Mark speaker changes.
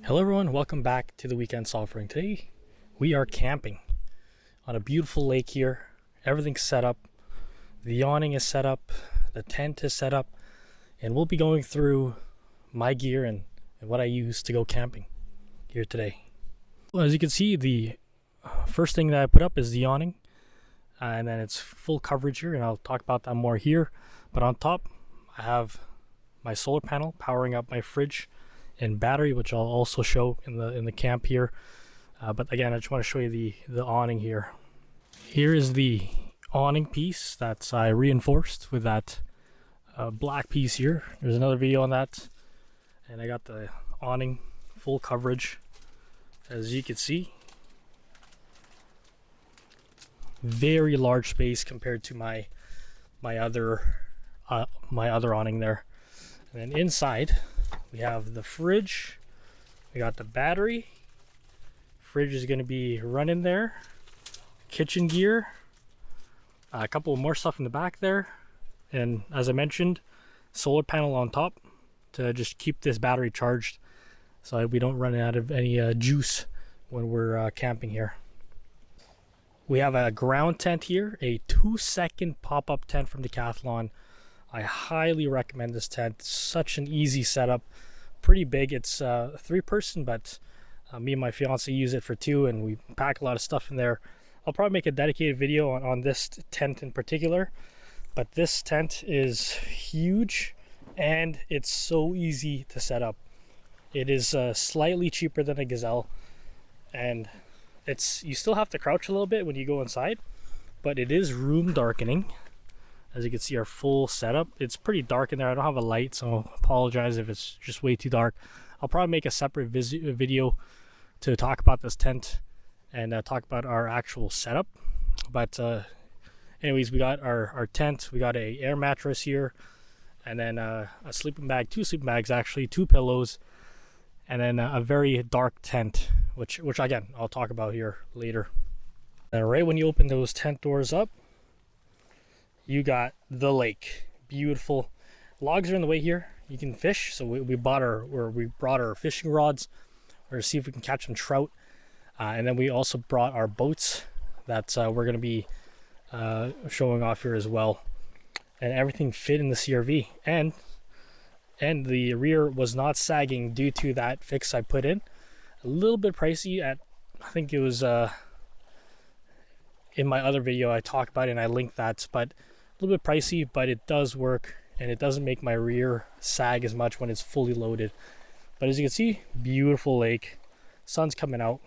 Speaker 1: Hello everyone, welcome back to the Weekend Software. Today we are camping on a beautiful lake here. Everything's set up, the awning is set up, the tent is set up, and we'll be going through my gear and what I use to go camping here today. Well, as you can see, the first thing that I put up is the awning, and then it's full coverage here, and I'll talk about that more here. But on top I have my solar panel powering up my fridge and battery, which I'll also show in the camp here. But again, I just want to show you the awning here. Here is the awning piece that's I reinforced with that black piece here. There's another video on that, and I got the awning full coverage, as you can see. Very large space compared to my other awning there. And then inside we have the fridge, we got the battery, fridge is going to be running there, kitchen gear, a couple more stuff in the back there, and as I mentioned, solar panel on top to just keep this battery charged so we don't run out of any juice when we're camping here. We have a ground tent here, a 2-second pop-up tent from Decathlon. I highly recommend this tent. It's such an easy setup, pretty big. It's 3-person, but me and my fiance use it for 2, and we pack a lot of stuff in there. I'll probably make a dedicated video on this tent in particular, but this tent is huge and it's so easy to set up. It is slightly cheaper than a Gazelle, and you still have to crouch a little bit when you go inside, but it is room darkening. As you can see, our full setup, it's pretty dark in there. I don't have a light, so I apologize if it's just way too dark. I'll probably make a separate video to talk about this tent and talk about our actual setup. But anyways, we got our tent, we got a air mattress here, and then a sleeping bag, 2 sleeping bags actually, 2 pillows, and then a very dark tent, which again I'll talk about here later. And right when you open those tent doors up, you got the lake. Beautiful. Logs are in the way here. You can fish, so we brought our fishing rods. We're gonna see if we can catch some trout, and then we also brought our boats that we're gonna be showing off here as well. And everything fit in the CRV, and the rear was not sagging due to that fix I put in. A little bit pricey at, I think it was in my other video I talked about it and I linked that, but a little bit pricey, but it does work and it doesn't make my rear sag as much when it's fully loaded. But as you can see, beautiful lake, sun's coming out,